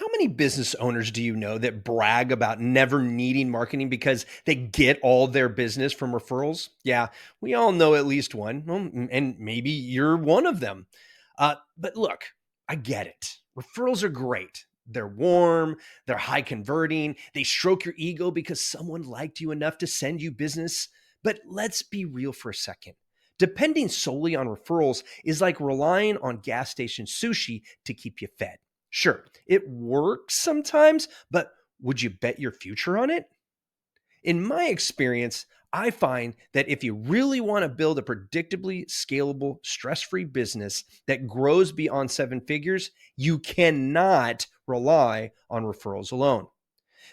How many business owners do you know that brag about never needing marketing because they get all their business from referrals? Yeah, we all know at least one, and maybe you're one of them. But look, I get it. Referrals are great. They're warm, they're high converting, they stroke your ego because someone liked you enough to send you business. But let's be real for a second. Depending solely on referrals is like relying on gas station sushi to keep you fed. Sure, it works sometimes, but would you bet your future on it? In my experience, I find that if you really want to build a predictably scalable, stress free business that grows beyond seven figures, you cannot rely on referrals alone.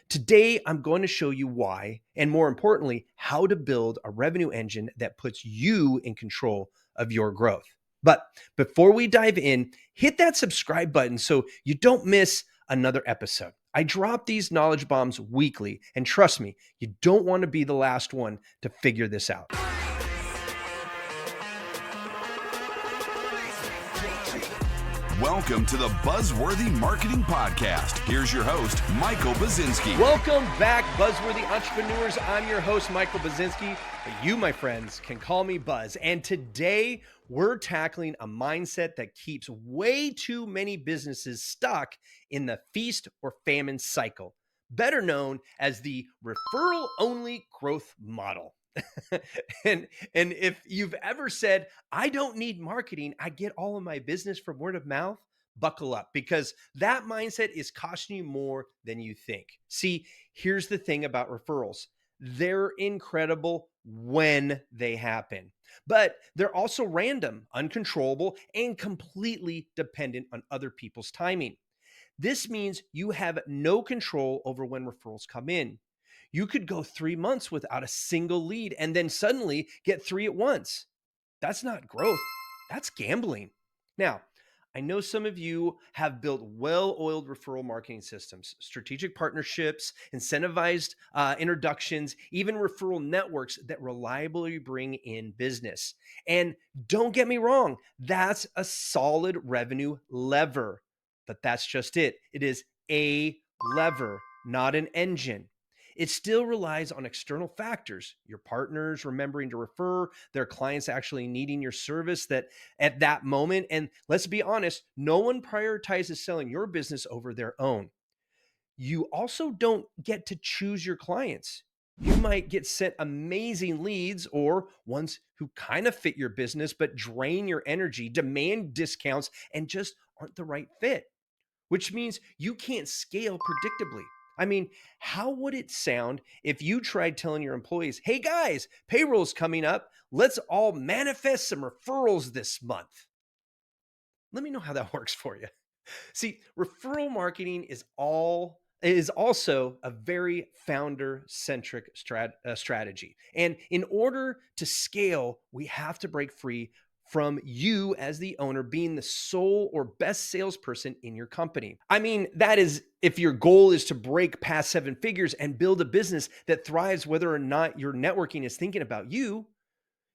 Today, I'm going to show you why, and more importantly, how to build a revenue engine that puts you in control of your growth. But before we dive in, hit that subscribe button so you don't miss another episode. I drop these knowledge bombs weekly, and trust me, you don't want to be the last one to figure this out. Welcome to the Buzzworthy Marketing Podcast. Here's your host, Michael Buzinski. Welcome back, Buzzworthy Entrepreneurs. I'm your host, Michael Buzinski, but you, my friends, can call me Buzz. And today, we're tackling a mindset that keeps way too many businesses stuck in the feast or famine cycle, better known as the referral-only growth model. and if you've ever said, I don't need marketing, I get all of my business from word of mouth, buckle up because that mindset is costing you more than you think. See, here's the thing about referrals. They're incredible when they happen, but they're also random, uncontrollable, and completely dependent on other people's timing. This means you have no control over when referrals come in. You could go 3 months without a single lead and then suddenly get three at once. That's not growth, that's gambling. Now, I know some of you have built well-oiled referral marketing systems, strategic partnerships, incentivized introductions, even referral networks that reliably bring in business. And don't get me wrong, that's a solid revenue lever, but that's just it. It is a lever, not an engine. It still relies on external factors, your partners remembering to refer, their clients actually needing your service that at that moment. And let's be honest, no one prioritizes selling your business over their own. You also don't get to choose your clients. You might get sent amazing leads or ones who kind of fit your business, but drain your energy, demand discounts, and just aren't the right fit, which means you can't scale predictably. I mean, how would it sound if you tried telling your employees, hey guys, payroll's coming up. Let's all manifest some referrals this month. Let me know how that works for you. See, referral marketing is also a very founder-centric strategy. And in order to scale, we have to break free from you as the owner being the sole or best salesperson in your company. I mean, that is if your goal is to break past seven figures and build a business that thrives whether or not your networking is thinking about you.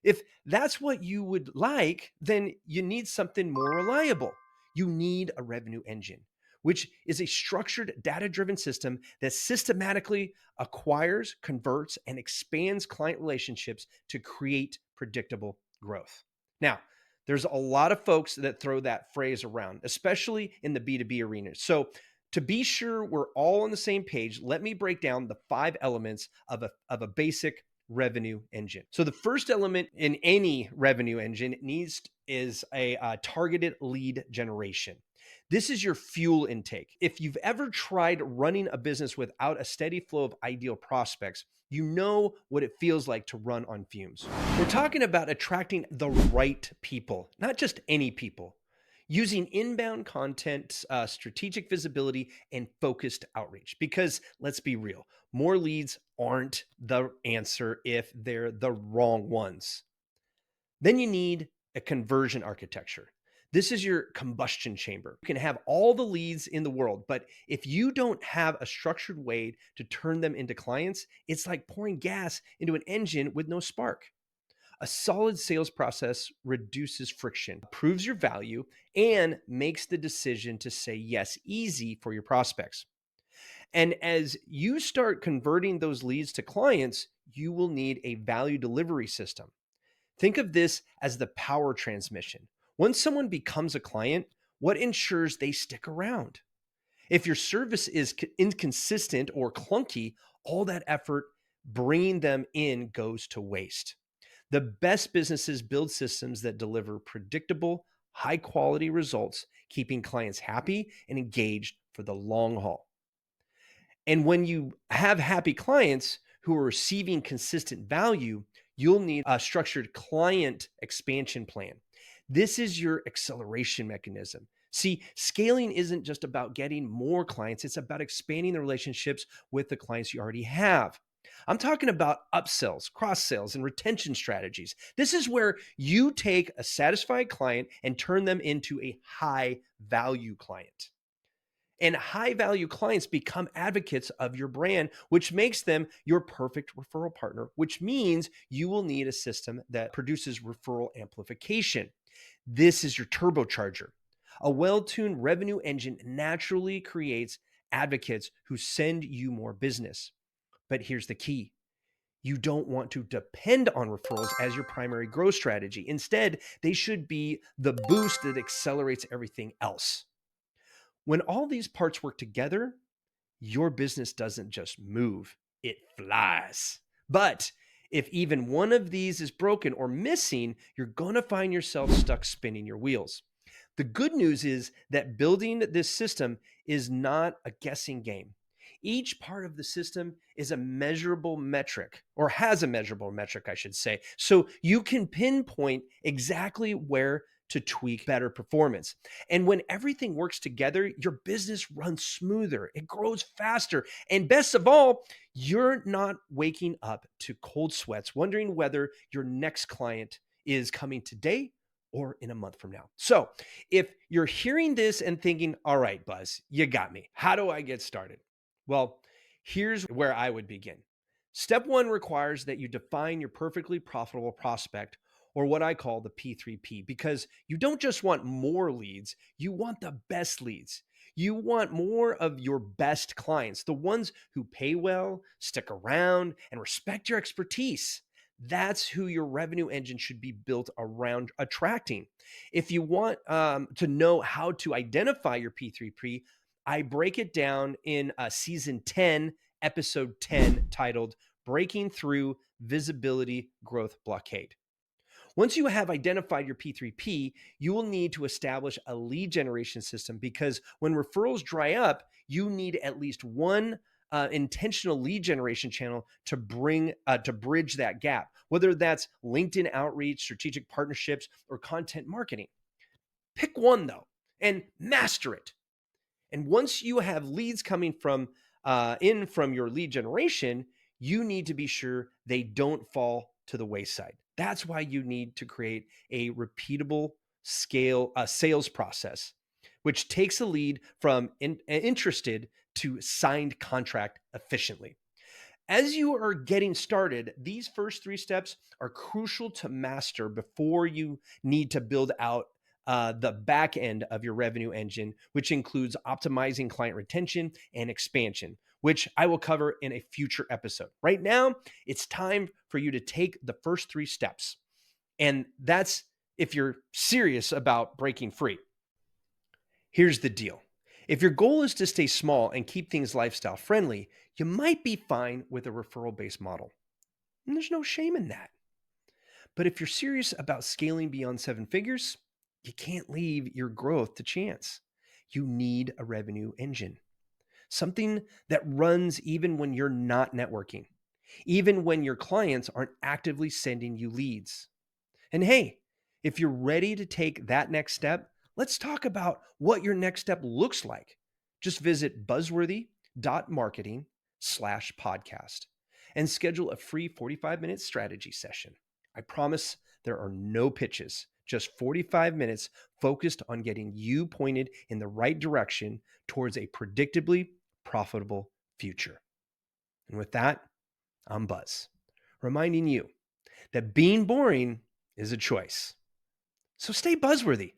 If that's what you would like, then you need something more reliable. You need a revenue engine, which is a structured, data-driven system that systematically acquires, converts, and expands client relationships to create predictable growth. Now, there's a lot of folks that throw that phrase around, especially in the B2B arena. So to be sure we're all on the same page, let me break down the 5 elements of a basic revenue engine. So the first element in any revenue engine is a targeted lead generation. This is your fuel intake. If you've ever tried running a business without a steady flow of ideal prospects, you know what it feels like to run on fumes. We're talking about attracting the right people, not just any people. Using inbound content, strategic visibility, and focused outreach. Because let's be real, more leads aren't the answer if they're the wrong ones. Then you need a conversion architecture. This is your combustion chamber. You can have all the leads in the world, but if you don't have a structured way to turn them into clients, it's like pouring gas into an engine with no spark. A solid sales process reduces friction, proves your value, and makes the decision to say yes easy for your prospects. And as you start converting those leads to clients, you will need a value delivery system. Think of this as the power transmission. Once someone becomes a client, what ensures they stick around? If your service is inconsistent or clunky, all that effort bringing them in goes to waste. The best businesses build systems that deliver predictable, high quality results, keeping clients happy and engaged for the long haul. And when you have happy clients who are receiving consistent value, you'll need a structured client expansion plan. This is your acceleration mechanism. See, scaling isn't just about getting more clients, it's about expanding the relationships with the clients you already have. I'm talking about upsells, cross sales, and retention strategies. This is where you take a satisfied client and turn them into a high value client. And high value clients become advocates of your brand, which makes them your perfect referral partner, which means you will need a system that produces referral amplification. This is your turbocharger. A well tuned revenue engine naturally creates advocates who send you more business. But here's the key: you don't want to depend on referrals as your primary growth strategy. Instead, they should be the boost that accelerates everything else. When all these parts work together, your business doesn't just move, it flies. But if even one of these is broken or missing, you're going to find yourself stuck spinning your wheels. The good news is that building this system is not a guessing game. Each part of the system is a measurable metric, or has a measurable metric, I should say. So you can pinpoint exactly where to tweak better performance. And when everything works together, your business runs smoother, it grows faster. And best of all, you're not waking up to cold sweats, wondering whether your next client is coming today or in a month from now. So if you're hearing this and thinking, all right, Buzz, you got me. How do I get started? Well, here's where I would begin. Step one requires that you define your perfectly profitable prospect, or what I call the P3P, because you don't just want more leads, you want the best leads. You want more of your best clients, the ones who pay well, stick around, and respect your expertise. That's who your revenue engine should be built around attracting. If you want to know how to identify your P3P, I break it down in season 10, episode 10, titled Breaking Through Visibility Growth Blockade. Once you have identified your P3P, you will need to establish a lead generation system, because when referrals dry up, you need at least one intentional lead generation channel to bridge that gap, whether that's LinkedIn outreach, strategic partnerships, or content marketing. Pick one though and master it. And once you have leads coming from your lead generation, you need to be sure they don't fall to the wayside. That's why you need to create a repeatable sales process, which takes a lead from interested to signed contract efficiently. As you are getting started, these first three steps are crucial to master before you need to build out the back end of your revenue engine, which includes optimizing client retention and expansion, which I will cover in a future episode. Right now, it's time for you to take the first three steps. And that's if you're serious about breaking free. Here's the deal. If your goal is to stay small and keep things lifestyle friendly, you might be fine with a referral-based model. And there's no shame in that. But if you're serious about scaling beyond seven figures, you can't leave your growth to chance. You need a revenue engine, something that runs even when you're not networking, even when your clients aren't actively sending you leads. And hey, if you're ready to take that next step, let's talk about what your next step looks like. Just visit buzzworthy.marketing/podcast and schedule a free 45-minute strategy session. I promise there are no pitches, just 45 minutes focused on getting you pointed in the right direction towards a predictably profitable future. And with that, I'm Buzz, reminding you that being boring is a choice. So stay buzzworthy.